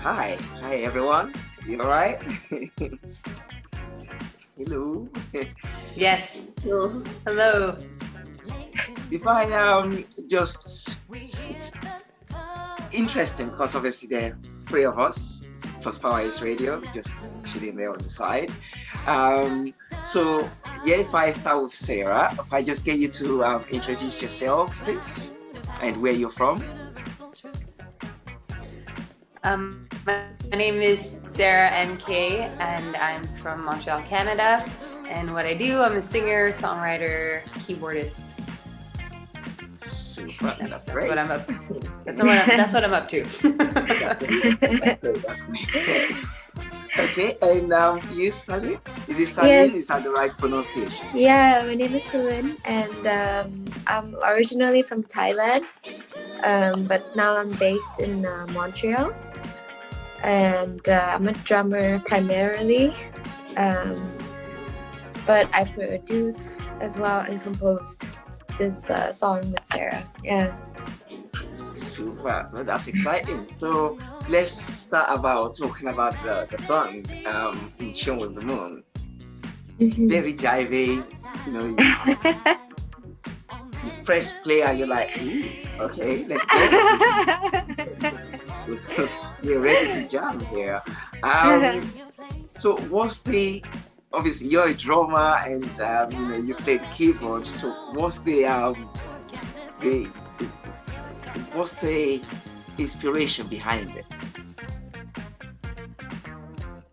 Hi everyone. You all right? Hello. Yes. So Hello. before I just it's interesting because obviously there are three of us plus Power is Radio, just chilling there on the side. Um, so yeah, if I start with Sarah, if I just get you to introduce yourself, please, and where you're from. My name is Sarah MK, and I'm from Montreal, Canada. And what I do, I'm a singer, songwriter, keyboardist. Super, That's that's what great. I'm up. That's what I'm up to. That's great. Okay, and you, Salin? Is it Salin? Is that the Yes. right pronunciation? Yeah, my name is Salin, and I'm originally from Thailand, but now I'm based in Montreal, and I'm a drummer primarily, um, but I produce as well and composed this song with Sarah. Yeah. Super, well, that's exciting. So let's start about talking about the song, In Tune with the Moon. Very jivey, you press play and you're like, ooh, okay, let's go. We're ready to jam here. So obviously you're a drummer and you play the keyboard. So the what's the inspiration behind it?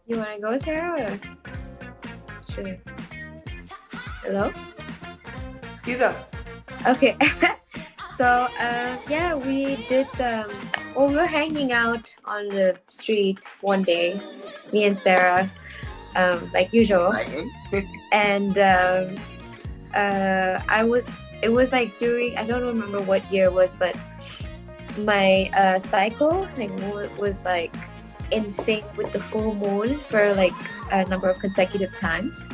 You want to go, Sarah? Or? Sure. Hello? You go. Okay. So, yeah, we did, we were hanging out on the street one day, me and Sarah, like usual. Exciting. And it was like during, I don't remember what year it was, but my cycle was like in sync with the full moon for like a number of consecutive times.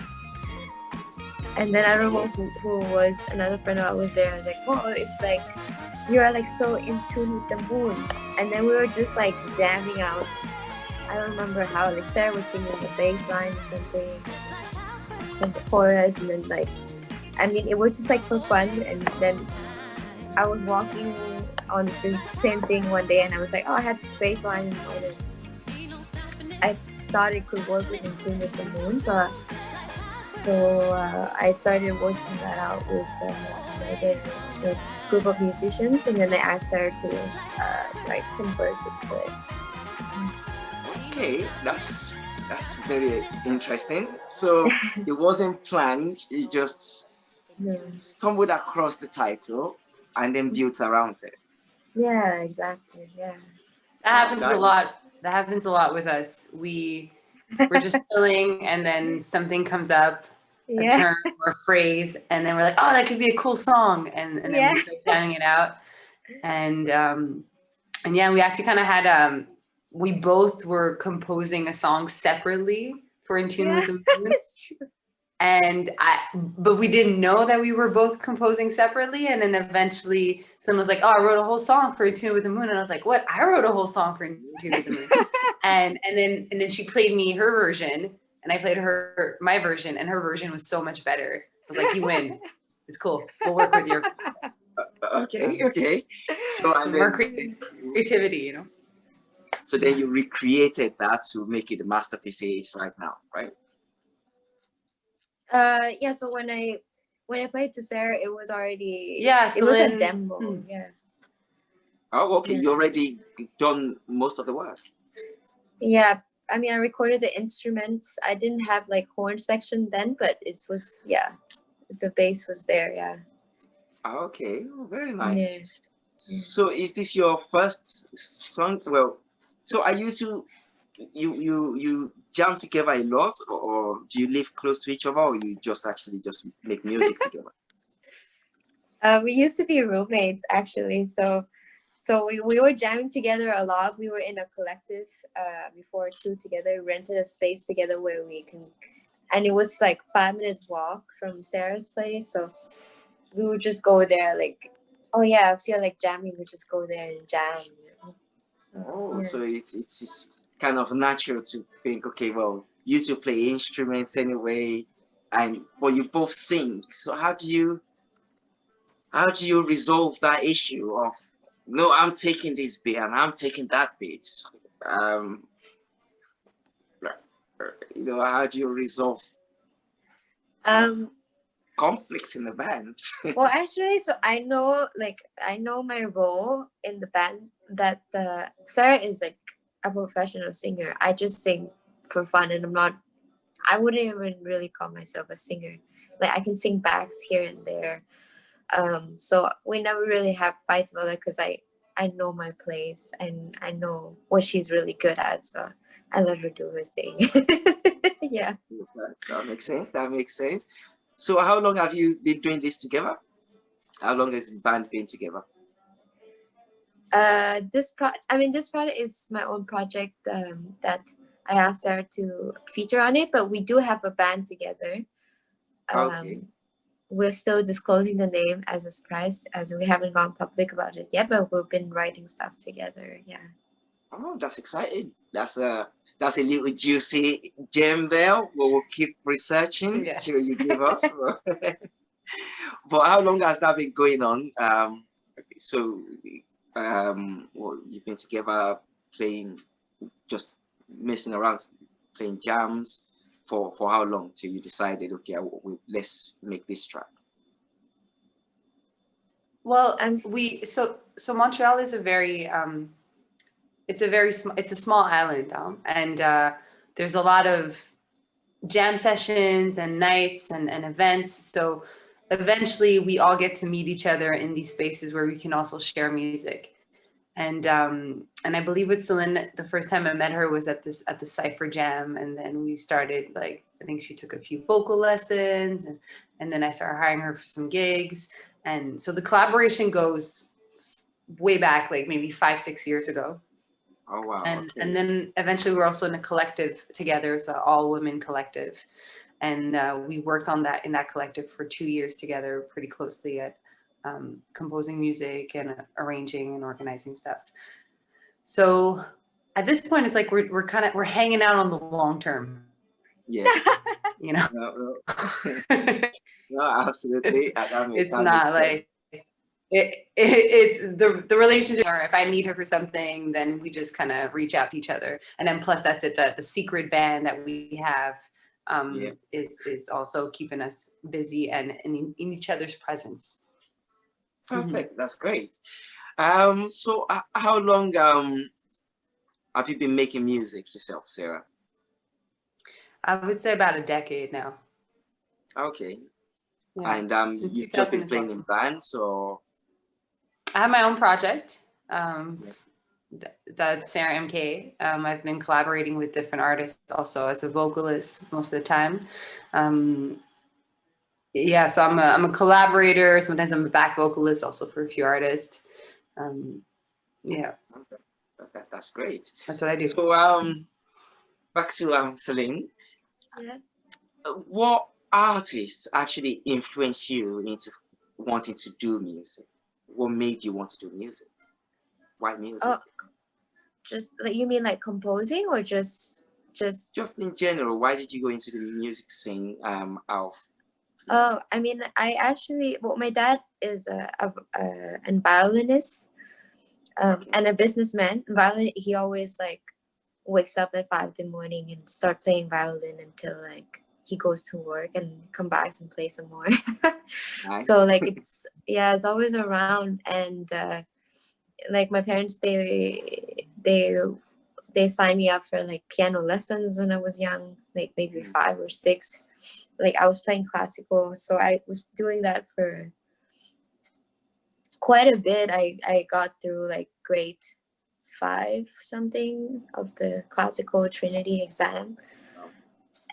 And then I don't know who was another friend that was there. I was like, oh, it's like you're like so in tune with the moon. And then we were just like jamming out. I don't remember how. Like Sarah was singing the bass line or something, and the chorus, and then like, I mean, it was just like for fun. And then I was walking on the street, same thing one day, and I was like, oh, I had this bass line, and I thought it could work with In Tune with the Moon, so I started working that out with the group of musicians, and then I asked her to write some verses to it. Okay, that's very interesting. So it wasn't planned. You just stumbled across the title and then built around it. Yeah, exactly. Yeah. That happens a lot. That happens a lot with us. We're just chilling, and then something comes up, a term or a phrase, and then we're like, oh, that could be a cool song, and then we start jamming it out. And yeah, we actually kind of had we both were composing a song separately for In Tune with the Moon. And but we didn't know that we were both composing separately. And then eventually someone was like, oh, I wrote a whole song for In Tune with the Moon. And I was like, what? I wrote a whole song for In Tune with the Moon. and then she played me her version, and I played her my version, and her version was so much better. So I was like, you win. It's cool. We'll work with your Okay. So and more creativity, So then you recreated that to make it the masterpiece it is right now, right? Yeah, so when I played to Sarah, it was already it was a demo. Yeah. Oh, okay. You already done most of the work. Yeah, I mean, I recorded the instruments. I didn't have like horn section then, but it was the bass was there. Yeah. Okay, very nice. So is this your first song? Well, so are you two, you jam together a lot, or do you live close to each other, or you just actually just make music together? We used to be roommates actually, so we were jamming together a lot. We were in a collective before too together, rented a space together where we can, and it was like 5 minutes walk from Sarah's place. So we would just go there like, oh yeah, I feel like jamming, we just go there and jam. Oh, Yeah. so it's kind of natural to think, okay, well, you two play instruments anyway, and but you both sing. So how do you resolve that issue of, no, I'm taking this bit and I'm taking that bit? Um, how do you resolve kind of Um. conflicts in the band? Well, actually, so I know my role in the band. That Sarah is like a professional singer. I just sing for fun, and I'm not. I wouldn't even really call myself a singer. Like I can sing backs here and there. So we never really have fights about it because I know my place and I know what she's really good at. So I let her do her thing. Yeah. That makes sense. That makes sense. So how long have you been doing this together? How long has the band been together? This project is my own project that I asked Sarah to feature on it, but we do have a band together. Okay. We're still disclosing the name as a surprise, as we haven't gone public about it yet, but we've been writing stuff together. Yeah. Oh, that's exciting. That's a little juicy gem there. We'll keep researching Yeah. till you give us. But how long has that been going on? So well, you've been together playing, just messing around, playing jams for how long till you decided, okay, let's make this track? Well, so Montreal is a very it's a small island, and there's a lot of jam sessions and nights and events. So eventually we all get to meet each other in these spaces where we can also share music. And I believe with Salin, the first time I met her was at the Cypher Jam, and then we started, like, I think she took a few vocal lessons, and then I started hiring her for some gigs. And so the collaboration goes way back, like maybe 5-6 years ago. Oh wow, And okay. and then eventually we're also in a collective together. It's an all women collective, and we worked on that in that collective for 2 years together, pretty closely at composing music and arranging and organizing stuff. So at this point, it's like we're hanging out on the long term, Yeah. you know. No, no. No, absolutely. It's That makes not sense. like it's the relationship, or if I need her for something, then we just kind of reach out to each other. And then plus that's it, the secret band that we have Yeah. is also keeping us busy and in each other's presence. Perfect. That's great. So how long have you been making music yourself, Sarah? I would say about a decade now. Okay. Yeah, And since you've just been playing 2012. in bands, or I have my own project, that's Sarah MK. I've been collaborating with different artists also as a vocalist most of the time. Yeah, so I'm a collaborator. Sometimes I'm a back vocalist also for a few artists. Yeah, that's great. that's what I do. So back to Celine. Yeah. What artists actually influenced you into wanting to do music? What made you want to do music? Why music? Oh, just like, you mean like composing or just Just in general, why did you go into the music scene, Alf? Oh, I mean, I actually, well, my dad is a violinist, Okay. and a businessman. Violin, he always like wakes up at 5 in the morning and start playing violin until like he goes to work and come back and play some more. So Nice. like it's always around, and like my parents, they signed me up for like piano lessons when I was young, like maybe 5 or 6. Like I was playing classical, so I was doing that quite a bit. I got through like grade 5 something of the classical Trinity exam,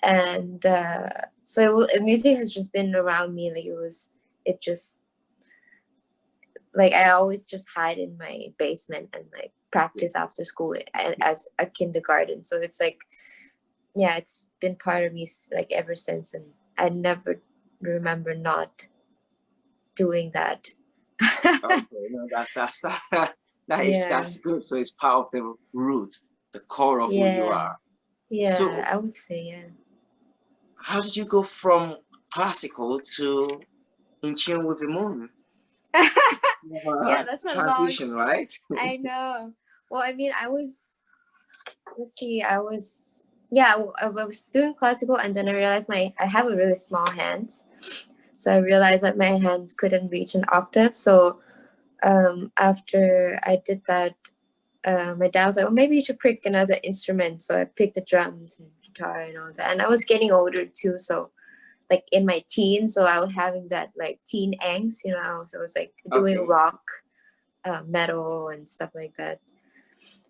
and so music has just been around me. Like it just like I always just hide in my basement and like practice after school as a kindergarten. So it's like, yeah, it's been part of me like ever since, and I never remember not doing that. Okay, no, Yeah, that's good. So it's part of the roots, the core of who you yeah, are. yeah. So I would say, yeah. how did you go from classical to in tune with the moon? Yeah, that's a long. Transition, right? I know. Well, I mean, I was. Let's see. I was. Yeah, I was doing classical, and then I realized I have a really small hands, so I realized that my hand couldn't reach an octave. So after I did that, my dad was like, well, maybe you should pick another instrument. So I picked the drums and guitar and all that. And I was getting older too. So like in my teens, so I was having that like teen angst, you know, I was like doing Okay. rock, metal and stuff like that.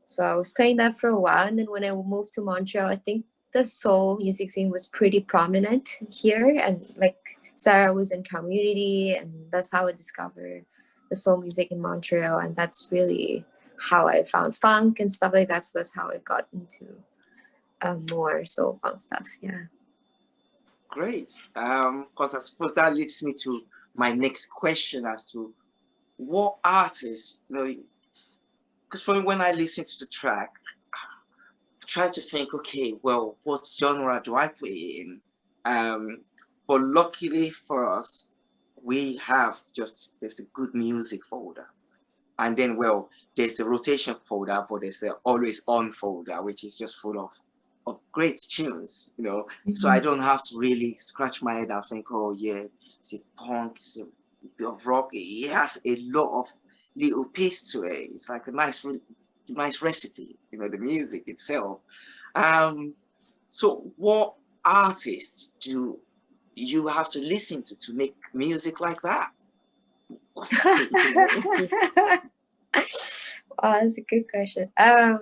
So I was playing that for a while. And then when I moved to Montreal, I think the soul music scene was pretty prominent here. And like Sarah was in community, and that's how I discovered the soul music in Montreal. And that's really how I found funk and stuff like that. So that's how I got into more soul funk stuff. Yeah. Great. Because I suppose that leads me to my next question as to what artists, you know, because for me, when I listen to the track, I try to think, okay, well, what genre do I play in? But luckily for us, we have just there's a good music folder. And then, well, there's the rotation folder, but there's the always on folder, which is just full of great tunes, you know. So I don't have to really scratch my head and think, oh yeah, it's a punk, it's a bit of rock. It has a lot of little piece to it. It's like a nice recipe, you know, the music itself. So what artists do you have to listen to make music like that? Oh, that's a good question. I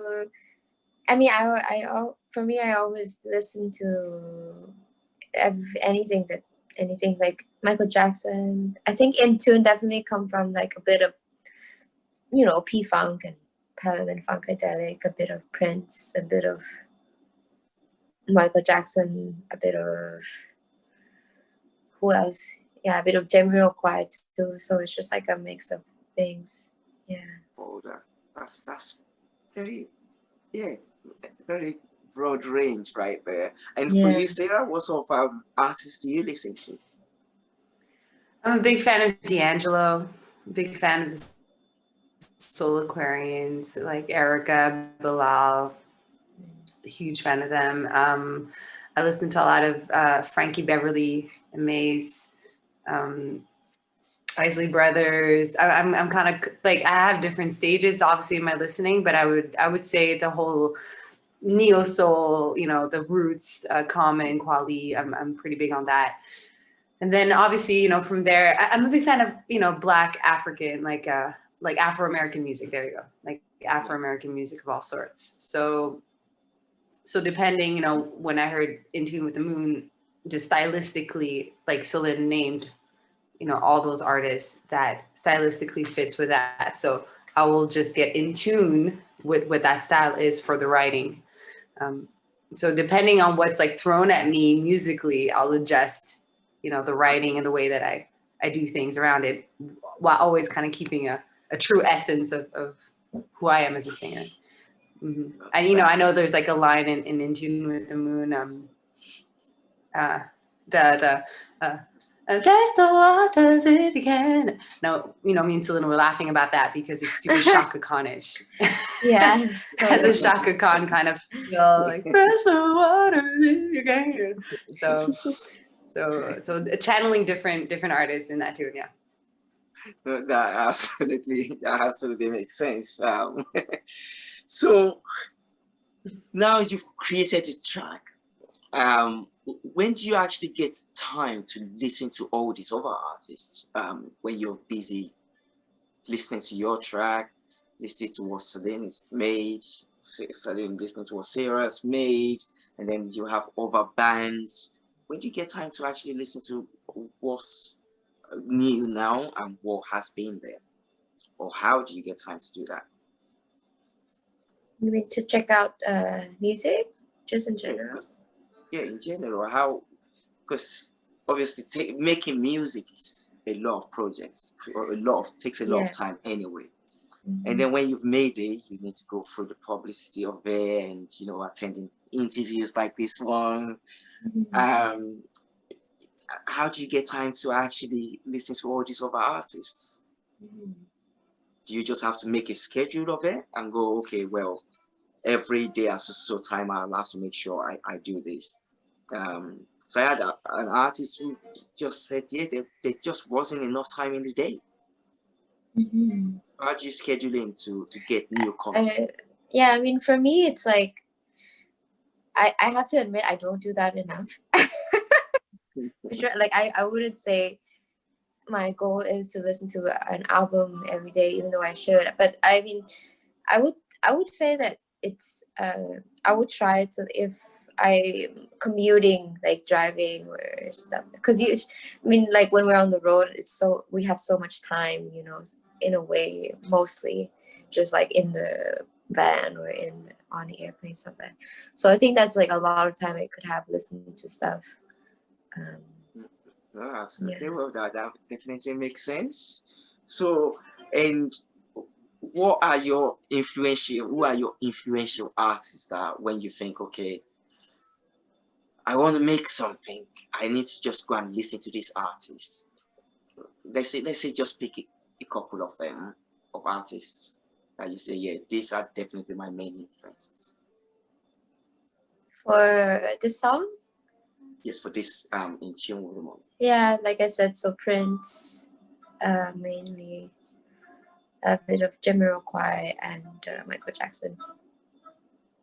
mean, for me, I always listen to anything like Michael Jackson. I think In Tune definitely come from like a bit of, you know, P Funk and Parliament Funkadelic, a bit of Prince, a bit of Michael Jackson, a bit of who else? Yeah, a bit of Jamiroquai too. So it's just like a mix of things. Yeah. Folder. That's very, yeah, very broad range right there. And for Yeah. you, Sarah, what sort of artists do you listen to? I'm a big fan of D'Angelo, big fan of the Soul Aquarians, like Erica, Bilal, huge fan of them. I listen to a lot of Frankie Beverly and Maze, Isley Brothers. I'm kind of like, I have different stages obviously in my listening, but I would say the whole neo soul, you know, the roots, Common, Kweli, I'm pretty big on that. And then obviously, you know, from there, I'm a big fan of, you know, Black African, like Afro-American music. There you go. Like Afro-American music of all sorts. So depending, you know, when I heard In Tune with the Moon, just stylistically, like Salin named, you know, all those artists that stylistically fits with that. So I will just get in tune with what that style is for the writing. So depending on what's like thrown at me musically, I'll adjust, you know, the writing and the way that I do things around it, while always kind of keeping a true essence of who I am as a singer. Mm-hmm. And, you know, I know there's like a line in Tune with the Moon, test the waters if you can. Now, you know, me and Salin were laughing about that because it's super Shaka Khan-ish. Yeah. Has a Shaka Khan kind of feel, like test the waters if you can. So channeling different artists in that tune, yeah. That absolutely makes sense. So now you've created a track. When do you actually get time to listen to all these other artists when you're busy listening to your track, listening to what Celine is made, Celine listening to what Sarah's made, and then you have other bands. When do you get time to actually listen to what's new now and what has been there? Or how do you get time to do that? You mean to check out music, just in general? Yeah, in general, how, because obviously making music is a lot of projects, or takes a lot of time anyway. And then when you've made it, you need to go through the publicity of it, and attending interviews like this one. How do you get time to actually listen to all these other artists? Do you just have to make a schedule of it and go, okay, well, every day at so time I'll have to make sure I do this? So I had an artist who just said, yeah, there just wasn't enough time in the day. How do you schedule in to get new content? Yeah, I mean, for me, it's like, I have to admit, I don't do that enough. Sure, like I wouldn't say my goal is to listen to an album every day, even though I should. But I mean, I would say that it's I would try to, if I'm commuting, like driving or stuff, because I mean, like when we're on the road, we have so much time, in a way, mostly just like in the van or on the airplane, stuff like that. So I think that's like a lot of time I could have listening to stuff. No, absolutely. Yeah. Well, that definitely makes sense. So, and who are your influential artists that when you think, okay, I want to make something, I need to just go and listen to this artist? Let's say just pick a couple of them, of artists that you say, yeah, these are definitely my main influences. For this song? Yes, for this In Tune with the Moment. Yeah, like I said, so Prince, mainly, a bit of Jamiroquai and Michael Jackson.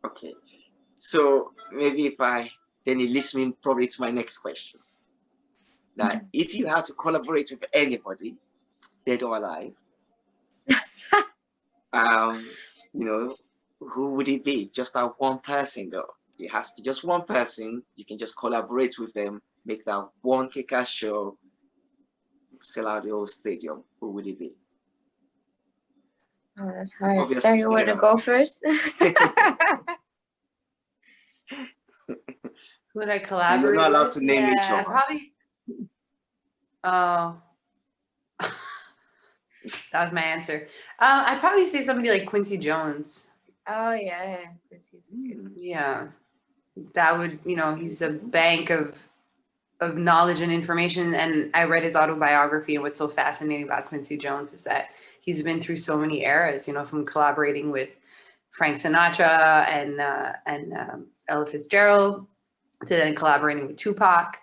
Okay, so maybe then it leads me probably to my next question. That if you had to collaborate with anybody, dead or alive, who would it be? Just that one person, though. It has to be just one person. You can just collaborate with them, make that one kick-ass show, sell out the whole stadium. Who would it be? Oh, that's hard. Obviously, sorry, you want to go first? Who would I collaborate with? You're not allowed to name each other. Probably. Oh. That was my answer. I'd probably say somebody like Quincy Jones. Oh, yeah. Quincy's good. Yeah. That would, he's a bank of knowledge and information. And I read his autobiography, and what's so fascinating about Quincy Jones is that he's been through so many eras, from collaborating with Frank Sinatra and Ella Fitzgerald, to then collaborating with Tupac,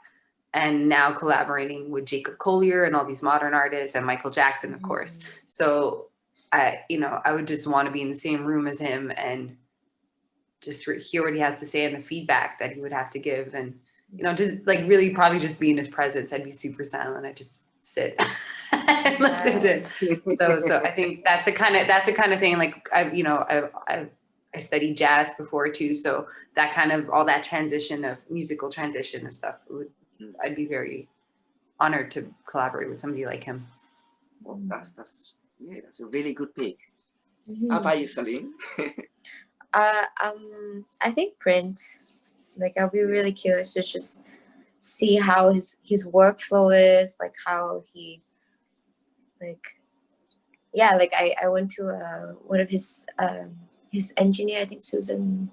and now collaborating with Jacob Collier and all these modern artists, and Michael Jackson, of course. So I would just want to be in the same room as him and just hear what he has to say and the feedback that he would have to give. And, just like really probably just be in his presence. I'd be super silent. I'd just sit and listen to him. So I think that's the kind of thing, like I studied jazz before too. So that kind of, all that musical transition of stuff, I'd be very honored to collaborate with somebody like him. Well, that's a really good pick. How about you, Salin? I think Prince. Like, I'll be really curious to just see how his workflow is, like how he, like, yeah, like I went to one of his engineer, I think Susan,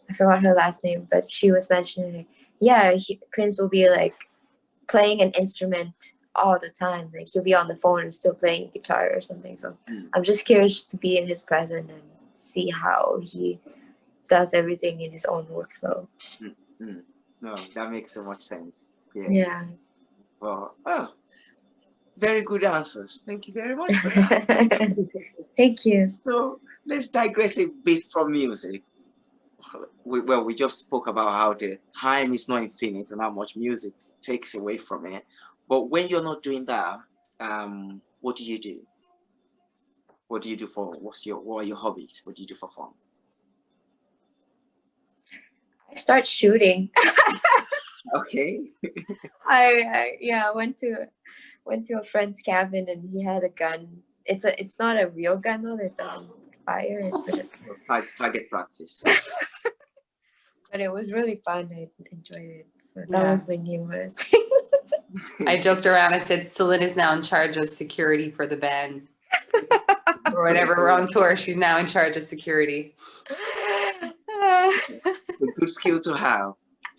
I forgot her last name, but she was mentioning, like, yeah, Prince will be like playing an instrument all the time. Like, he'll be on the phone and still playing guitar or something. So I'm just curious to be in his presence and see how he does everything in his own workflow. No, that makes so much sense. Yeah. Well, very good answers. Thank you very much for that. Thank you. So let's digress a bit from music. We just spoke about how the time is not infinite and how much music takes away from it. But when you're not doing that, what do you do? What do you do for, what are your hobbies? What do you do for fun? I start shooting. Okay. I went to a friend's cabin and he had a gun. It's not a real gun though, that doesn't fire. Target practice. But it was really fun. I enjoyed it. So that was when he was. I joked around. I said Salin is now in charge of security for the band. Or whenever we're on tour, she's now in charge of security. A good skill to have.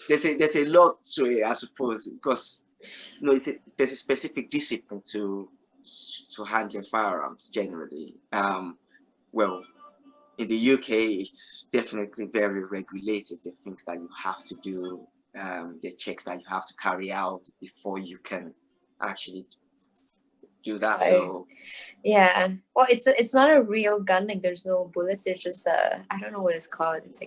There's a lot to it, I suppose, because there's a specific discipline to handling firearms generally. Well, in the UK, it's definitely very regulated. The things that you have to do, the checks that you have to carry out before you can actually do that. So yeah, well, it's not a real gun. Like there's no bullets. There's just I don't know what it's called. It's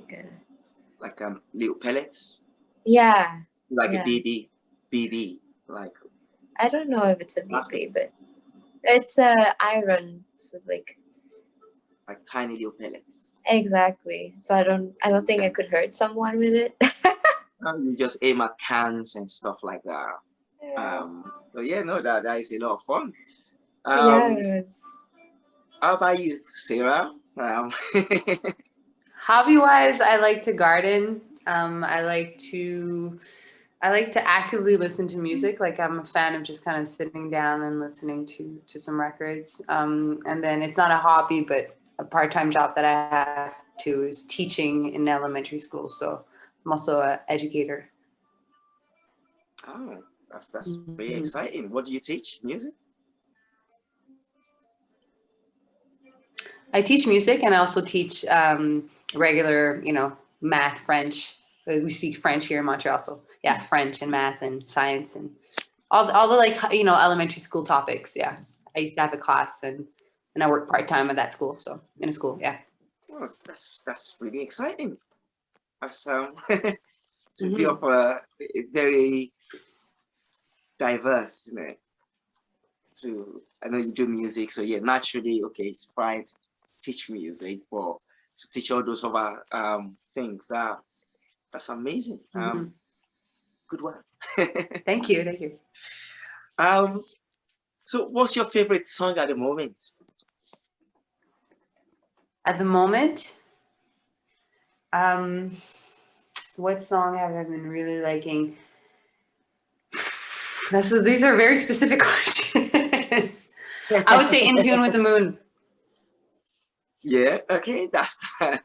like little pellets. Yeah. Like a BB. Like I don't know if it's a BB, but it's iron. So like tiny little pellets. Exactly. So I don't think I could hurt someone with it. You just aim at cans and stuff like that. So yeah, no, that is a lot of fun. Yes. How about you, Sarah? Hobby-wise, I like to garden. I like to actively listen to music. Like I'm a fan of just kind of sitting down and listening to some records. And then it's not a hobby, but a part-time job that I have too is teaching in elementary school. So I'm also an educator. Oh, that's pretty exciting. What do you teach? Music? I teach music and I also teach regular, math, French. We speak French here in Montreal, so yeah, French and math and science and all the elementary school topics. Yeah, I used to have a class and I work part-time at that school, so in a school, yeah. Well, that's really exciting. That's to be of a very diverse, I know you do music, so yeah, naturally, okay, it's fine to teach music, but to teach all those other things, that's amazing. Good work. Thank you. So what's your favorite song at the moment? At the moment, what song have I been really liking? These are very specific questions. I would say In Tune with the Moon. Yeah, okay, that's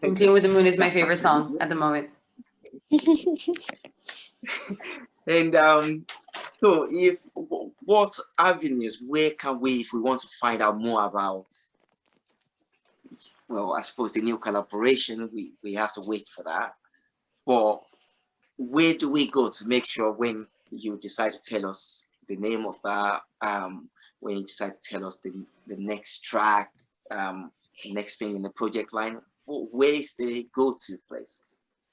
In Tune with the Moon is my favorite song at the moment. And so what avenues, where can we, if we want to find out more about, well, I suppose the new collaboration, we have to wait for that, but where do we go to make sure when you decide to tell us the name of that, when you decide to tell us the next track, next thing in the project line, where is the go-to place?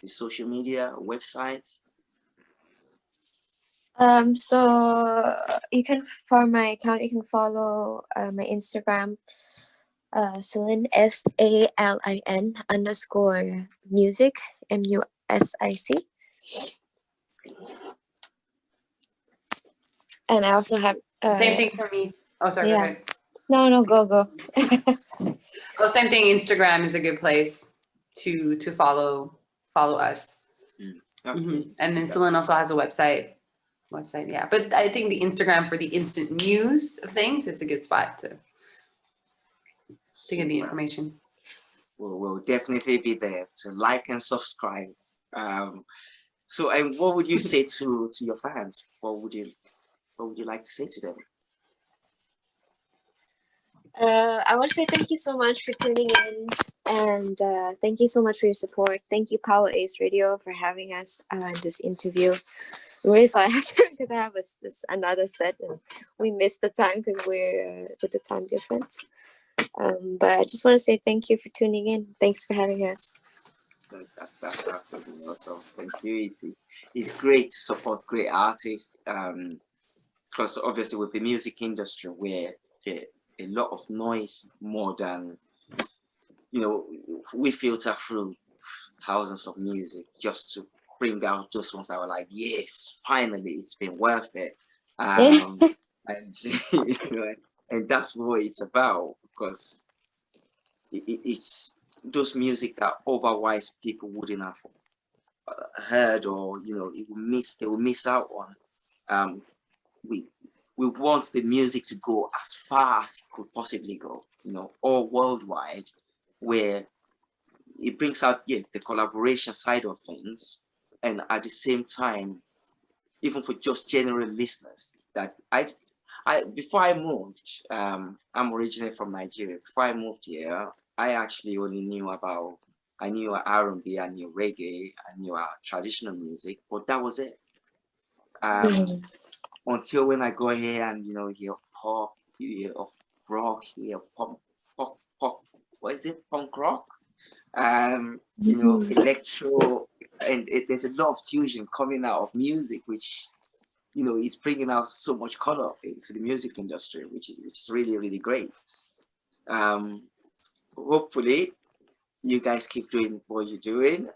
The social media, website? So you can, for my account, you can follow my Instagram, Salin, SALIN _music, MUSIC. And I also have same thing for me. Oh, sorry. Yeah. Go ahead. No, go. Well, same thing. Instagram is a good place to follow us. Okay. And then Salin also has a website, yeah. But I think the Instagram for the instant news of things is a good spot to get the information. We'll definitely be there to like and subscribe. So, and what would you say to your fans? What would you like to say to them? I want to say thank you so much for tuning in, and thank you so much for your support. Thank you, Power Ace Radio, for having us in this interview. I'm really sorry because I have another set and we missed the time because we're with the time difference. But I just want to say thank you for tuning in. Thanks for having us. That's absolutely awesome. Thank you. It's great to support great artists, because obviously with the music industry where a lot of noise more than, you know, we filter through thousands of music just to bring out those ones that were like, yes, finally, it's been worth it. And you know, and that's what it's about, because it's those music that otherwise people wouldn't have heard, or you know, they will miss out on. We we want the music to go as far as it could possibly go, you know, all worldwide, where it brings out, yeah, the collaboration side of things, and at the same time, even for just general listeners, that I before I moved, I'm originally from Nigeria. Before I moved here, I actually only knew about, I knew R&B, I knew reggae, I knew traditional music, but that was it. Until when I go here and, you know, hear pop, you hear of rock, you hear pop, what is it, punk rock? You know, electro, and there's a lot of fusion coming out of music, which, you know, is bringing out so much color into the music industry, which is really, really great. Hopefully you guys keep doing what you're doing,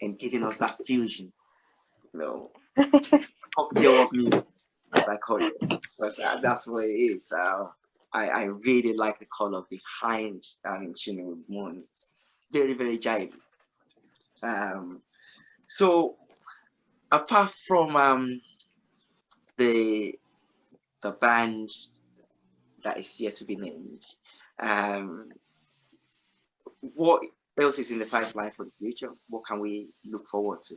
and giving us that fusion, you know, cocktail of music, as I call it, because that's what it is. I really like the color behind Tuning with Moon. It's very, very jivey. So apart from the band that is yet to be named, what else is in the pipeline for the future? What can we look forward to?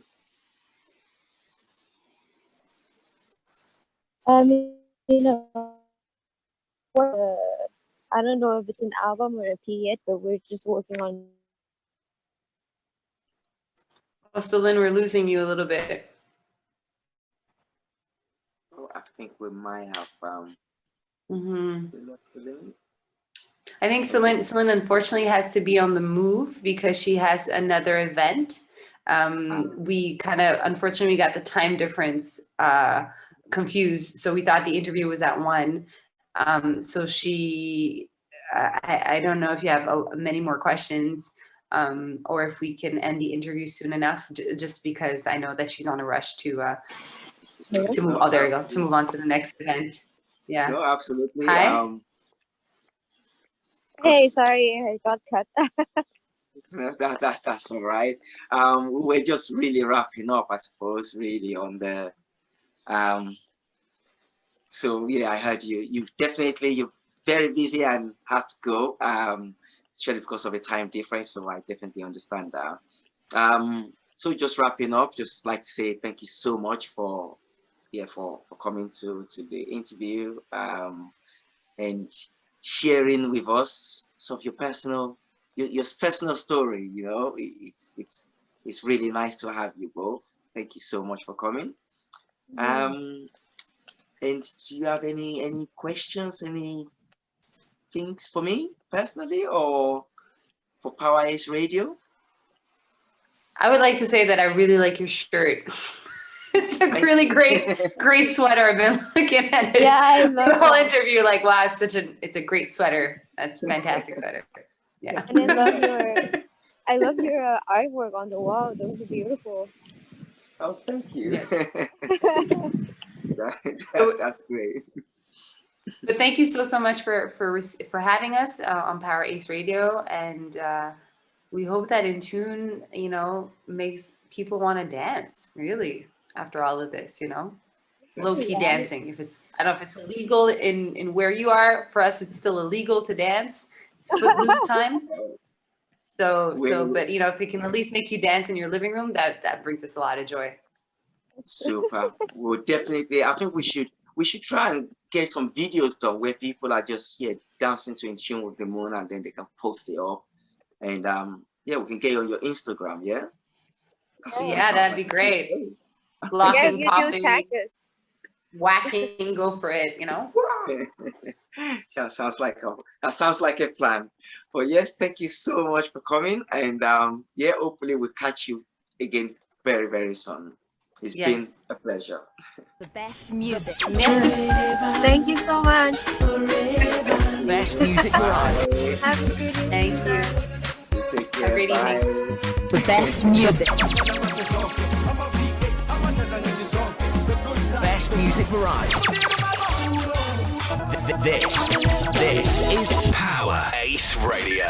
You know, I don't know if it's an album or a EP yet, but we're just working on. Oh, Salin, we're losing you a little bit. Oh, I think we might have I think Salin unfortunately has to be on the move because she has another event. We kind of, unfortunately, we got the time difference confused. So we thought the interview was at 1. So she, I don't know if you have many more questions, or if we can end the interview soon enough, just because I know that she's on a rush to move. Oh, there you go. To move on to the next event. Yeah. No, absolutely. Hi. Hey, sorry, I got cut. That's all right. We're just really wrapping up, I suppose, really on the so yeah, I heard you. You're very busy and have to go. Especially because of the time difference. So I definitely understand that. So just wrapping up, just like to say thank you so much for coming to the interview, and sharing with us some of your personal story. You know, it's really nice to have you both. Thank you so much for coming. And do you have any questions, any things for me personally, or for Power Ace Radio? I would like to say that I really like your shirt. It's a really great sweater. I've been looking at it. Yeah, I love the whole interview. Like, wow, it's a great sweater. That's a fantastic sweater. Yeah. And I love your artwork on the wall. Those are beautiful. Oh, thank you. Yes. That's great. But thank you so much for having us on Power Ace Radio, and we hope that In Tune, you know, makes people want to dance. Really, after all of this, you know, low key dancing. If it's, I don't know if it's illegal in where you are. For us, it's still illegal to dance. It's footloose time. So, but you know, if it can at least make you dance in your living room, that brings us a lot of joy. Super. Well, definitely. I think we should try and get some videos done where people are just dancing to In Tune with the Moon, and then they can post it up, and we can get it on your Instagram. Yeah. That'd be great. Blocking, popping, whacking, go for it. You know. That sounds like a plan. But yes, thank you so much for coming, and hopefully we'll catch you again very, very soon. It's Yes. been a pleasure. The best music. Merci. Thank you so much. Best music variety. Have a good evening. Thank you. You take Have a care. great Bye. evening. The best music. Best music variety. This is Power Ace Radio.